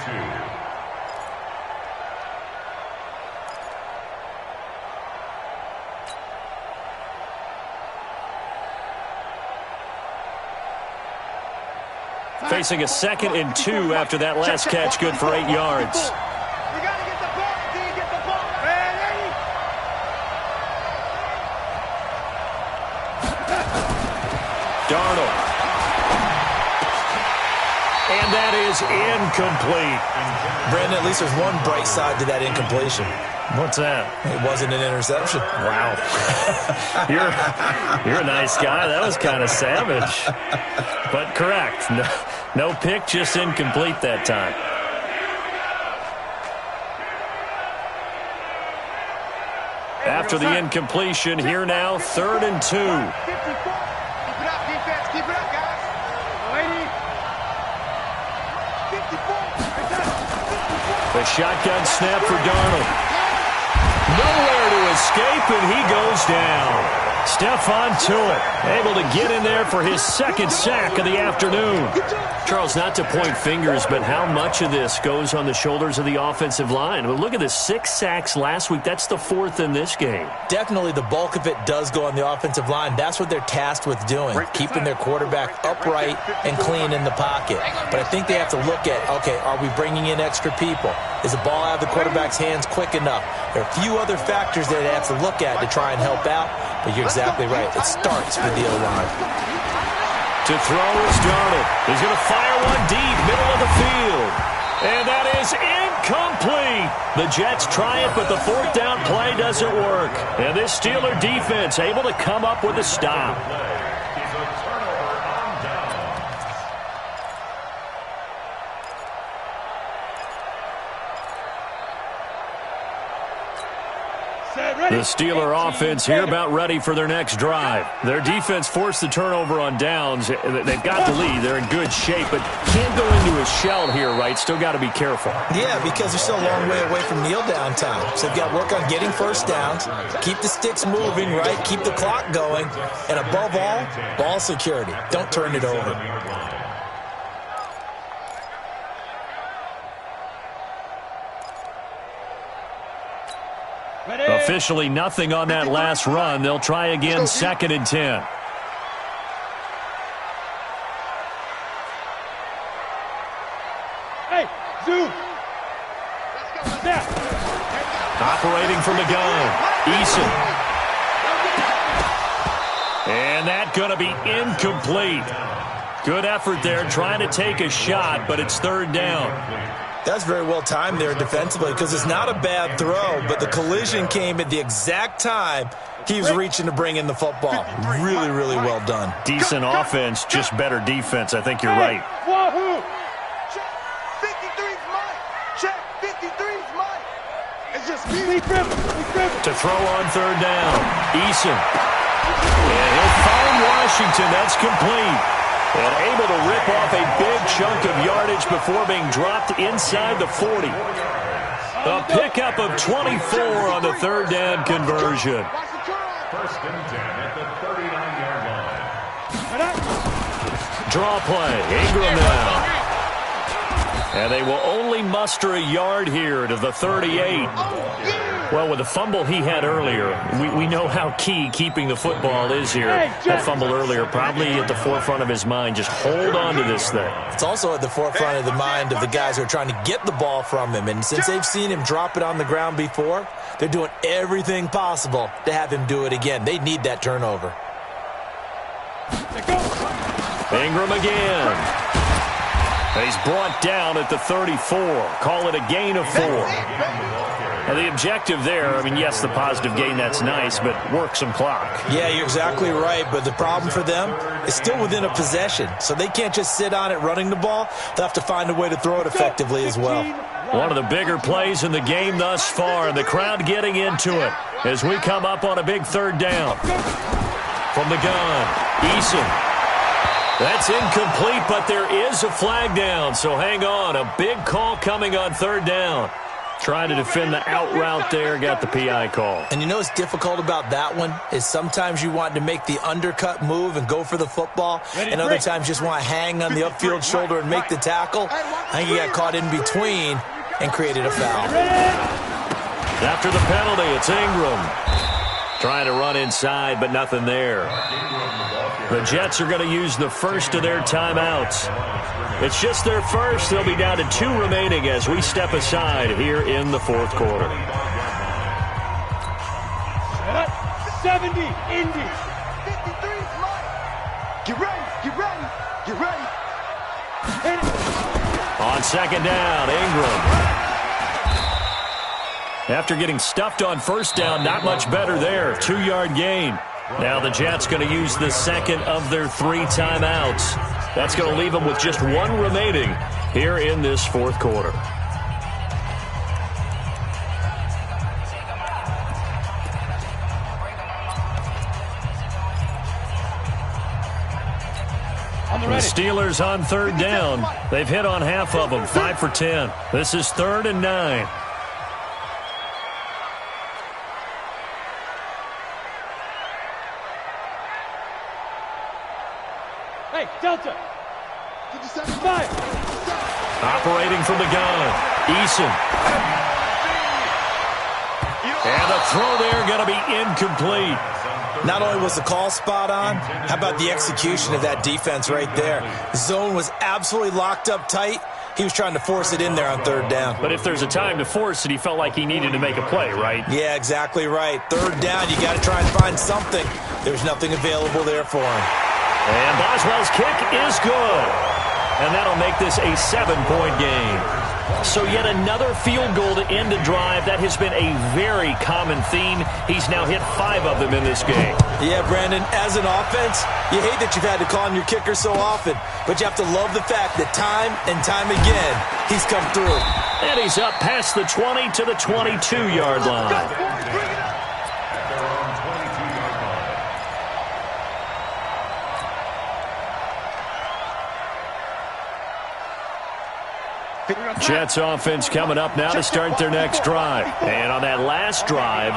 2. Facing a 2nd and 2 after that last catch, good for 8 yards. You got to get the ball until you get the ball. Ready? Darnold. And that is incomplete. Brandon, at least there's one bright side to that incompletion. What's that? It wasn't an interception. Wow. You're a nice guy. That was kind of savage. But correct. No pick, just incomplete that time. After the incompletion, here now, 3rd and 2. Keep it up, defense. Keep it up, guys. Lady. 54. The shotgun snap for Darnold. Nowhere to escape, and he goes down. Stephon Tuitt able to get in there for his 2nd sack of the afternoon. Charles, not to point fingers, but how much of this goes on the shoulders of the offensive line? Well, look at the 6 sacks last week. That's the 4th in this game. Definitely the bulk of it does go on the offensive line. That's what they're tasked with doing, keeping their quarterback upright and clean in the pocket. But I think they have to look at, okay, are we bringing in extra people? Is the ball out of the quarterback's hands quick enough? There are a few other factors that they have to look at to try and help out, but you're exactly right. It starts with the O-line. To throw is Darnold. He's going to fire one deep, middle of the field. And that is incomplete. The Jets try it, but the 4th down play doesn't work. And this Steeler defense able to come up with a stop. The Steeler offense here about ready for their next drive. Their defense forced the turnover on downs. They've got the lead. They're in good shape, but can't go into a shell here, right? Still got to be careful. Yeah, because they're still a long way away from kneel down time. So they've got to work on getting first downs, keep the sticks moving, right? Keep the clock going. And above all, ball security. Don't turn it over. Officially nothing on that last run. They'll try again, 2nd and 10. Hey, zoom. Operating from the gun, Eason. And that going to be incomplete. Good effort there, trying to take a shot, but it's 3rd down. That's very well timed there defensively because it's not a bad throw, but the collision came at the exact time he was reaching to bring in the football. Really, really well done. Decent offense, just better defense. I think you're right. Wahoo! Check. 53's mine. Check. 53's mine. It's just me. To throw on 3rd down, Eason. And he'll find Washington. That's complete. And able to rip off a big chunk of yardage before being dropped inside the 40. A pickup of 24 on the 3rd down conversion. 1st and 10 at the 39-yard line. Draw play. Ingram now. And they will only muster a yard here to the 38. Well, with the fumble he had earlier, we know how key keeping the football is here. That fumble earlier probably at the forefront of his mind. Just hold on to this thing. It's also at the forefront of the mind of the guys who are trying to get the ball from him. And since they've seen him drop it on the ground before, they're doing everything possible to have him do it again. They need that turnover. Ingram again. He's brought down at the 34. Call it a gain of 4. And the objective there, I mean, yes, the positive gain, that's nice, but work some clock. Yeah, you're exactly right, but the problem for them is still within a possession, so they can't just sit on it running the ball. They'll have to find a way to throw it effectively as well. One of the bigger plays in the game thus far, and the crowd getting into it as we come up on a big 3rd down. From the gun, Eason. That's incomplete, but there is a flag down, so hang on. A big call coming on 3rd down. Trying to defend the out route there, got the PI call. And you know what's difficult about that one is sometimes you want to make the undercut move and go for the football, and other times you just want to hang on the upfield shoulder and make the tackle. I think he got caught in between and created a foul. After the penalty, it's Ingram. Trying to run inside, but nothing there. The Jets are going to use the first of their timeouts. It's just their first. They'll be down to 2 remaining as we step aside here in the fourth quarter. 70, Indy. 53, Mike. Get ready, get ready, get ready. On second down, Ingram. After getting stuffed on first down, not much better there. 2-yard gain. Now the Jets going to use the second of their 3 timeouts. That's going to leave them with just 1 remaining here in this fourth quarter. The Steelers on third down. They've hit on half of them, 5 for 10. This is 3rd and 9. Hey, Delta. Operating from the gun, Eason. And the throw there going to be incomplete. Not only was the call spot on, how about the execution of that defense right there? Zone was absolutely locked up tight. He was trying to force it in there on third down. But if there's a time to force it, he felt like he needed to make a play, right? Yeah, exactly right. Third down, you got to try and find something. There's nothing available there for him. And Boswell's kick is good. And that'll make this a 7-point game. So yet another field goal to end a drive. That has been a very common theme. He's now hit 5 of them in this game. Yeah, Brandon, as an offense, you hate that you've had to call on your kicker so often, but you have to love the fact that time and time again, he's come through. And he's up past the 20 to the 22-yard line. Jets offense coming up now to start their next drive. And on that last drive,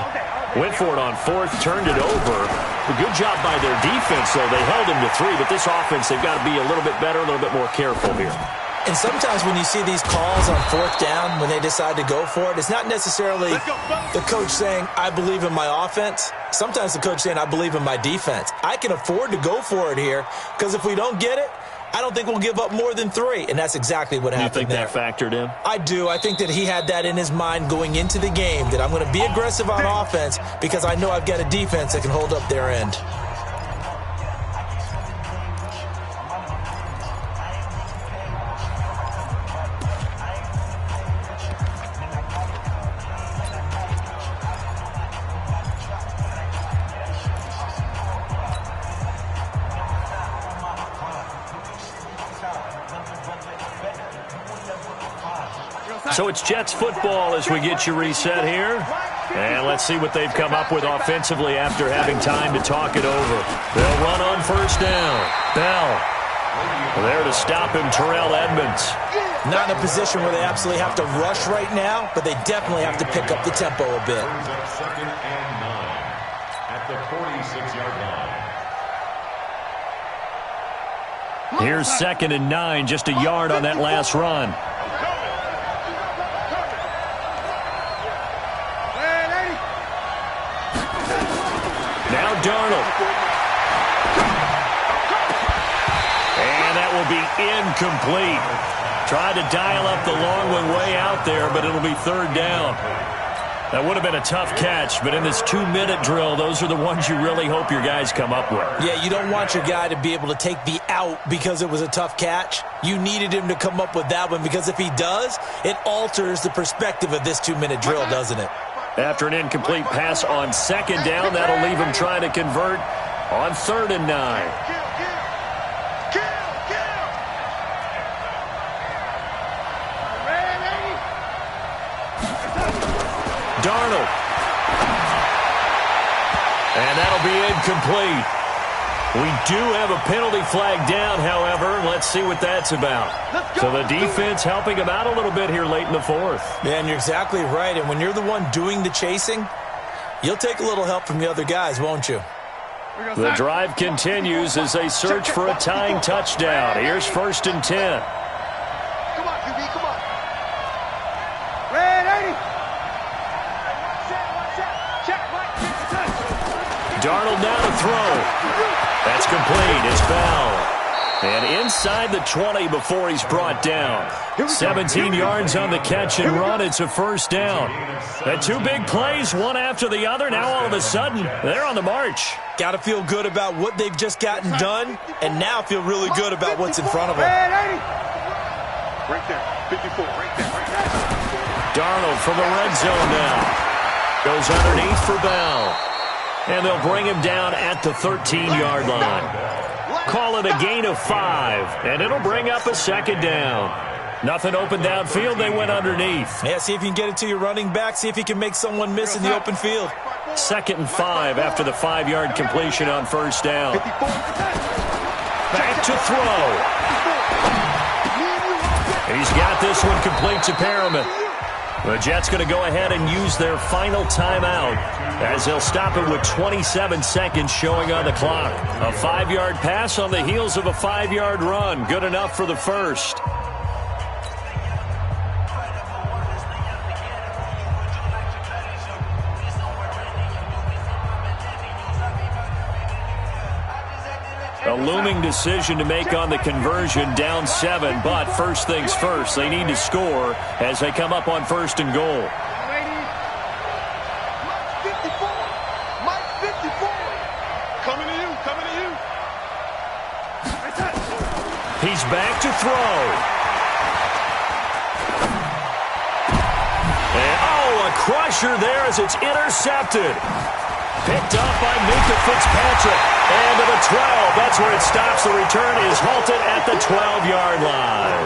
went for it on 4th, turned it over. A good job by their defense, though. They held him to 3, but this offense, they've got to be a little bit better, a little bit more careful here. And sometimes when you see these calls on 4th down, when they decide to go for it, it's not necessarily the coach saying, I believe in my offense. Sometimes the coach saying, I believe in my defense. I can afford to go for it here, because if we don't get it, I don't think we'll give up more than 3, and that's exactly what happened there. You think that factored in? I do. I think that he had that in his mind going into the game, that I'm going to be aggressive on offense because I know I've got a defense that can hold up their end. So it's Jets football as we get you reset here. And let's see what they've come up with offensively after having time to talk it over. They'll run on first down. Bell. There to stop him, Terrell Edmonds. Not in a position where they absolutely have to rush right now, but they definitely have to pick up the tempo a bit. Second and 9 at the 46-yard line. Here's 2nd and 9, just a yard on that last run. Now Darnold. And that will be incomplete. Tried to dial up the long one way out there, but it'll be 3rd down. That would have been a tough catch, but in this 2-minute drill, those are the ones you really hope your guys come up with. Yeah, you don't want your guy to be able to take the out because it was a tough catch. You needed him to come up with that one because if he does, it alters the perspective of this 2-minute drill, doesn't it? After an incomplete pass on 2nd down, that'll leave him trying to convert on 3rd and 9. Darnold. And that'll be incomplete. We do have a penalty flag down, however. Let's see what that's about. So the defense helping him out a little bit here late in the fourth. Yeah, and you're exactly right. And when you're the one doing the chasing, you'll take a little help from the other guys, won't you? The drive continues as they search for a tying touchdown. Here's 1st and 10. Come on, QB, come on. Red 80. Darnold now to throw. That's complete. It's Bell. And inside the 20 before he's brought down. 17 yards on the catch and run. It's a first down. And two big plays, one after the other. Now all of a sudden, they're on the march. Got to feel good about what they've just gotten done, and now feel really good about what's in front of them. Right there, 54, right there. Darnold from the red zone now. Goes underneath for Bell. And they'll bring him down at the 13-yard line. Call it a gain of 5, and it'll bring up a second down. Nothing open downfield. They went underneath. Yeah, see if you can get it to your running back. See if he can make someone miss in the open field. 2nd and 5 after the 5-yard completion on first down. Back to throw. He's got this one complete to Perriman. The Jets going to go ahead and use their final timeout as they'll stop it with 27 seconds showing on the clock. A 5-yard pass on the heels of a 5-yard run. Good enough for the first. A looming decision to make on the conversion, down 7, but first things first, they need to score as they come up on 1st and goal. Mike 54. Coming to you, coming to you. He's back to throw. And, a crusher there as it's intercepted. Picked up by Minka Fitzpatrick. And to the 12. That's where it stops. The return is halted at the 12-yard line.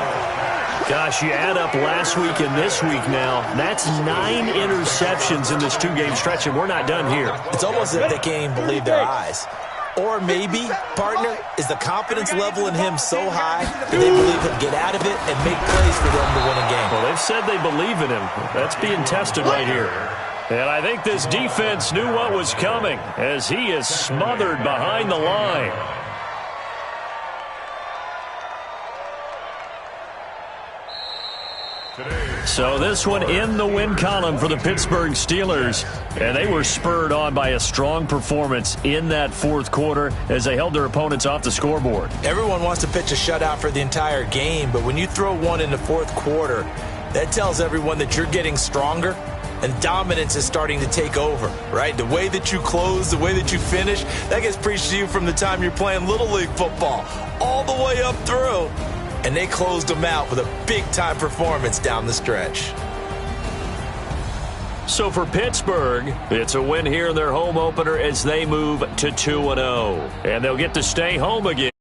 Gosh, you add up last week and this week now. That's 9 interceptions in this 2-game stretch, and we're not done here. It's almost as if they can't even believe their eyes. Or maybe, partner, is the confidence level in him so high that they believe he'll get out of it and make plays for them to win a game. Well, they've said they believe in him. That's being tested right here. And I think this defense knew what was coming as he is smothered behind the line. So this one in the win column for the Pittsburgh Steelers. And they were spurred on by a strong performance in that fourth quarter as they held their opponents off the scoreboard. Everyone wants to pitch a shutout for the entire game, but when you throw one in the fourth quarter, that tells everyone that you're getting stronger and dominance is starting to take over, right? The way that you close, the way that you finish, that gets preached to you from the time you're playing Little League football all the way up through. And they closed them out with a big-time performance down the stretch. So for Pittsburgh, it's a win here in their home opener as they move to 2-0. And they'll get to stay home again.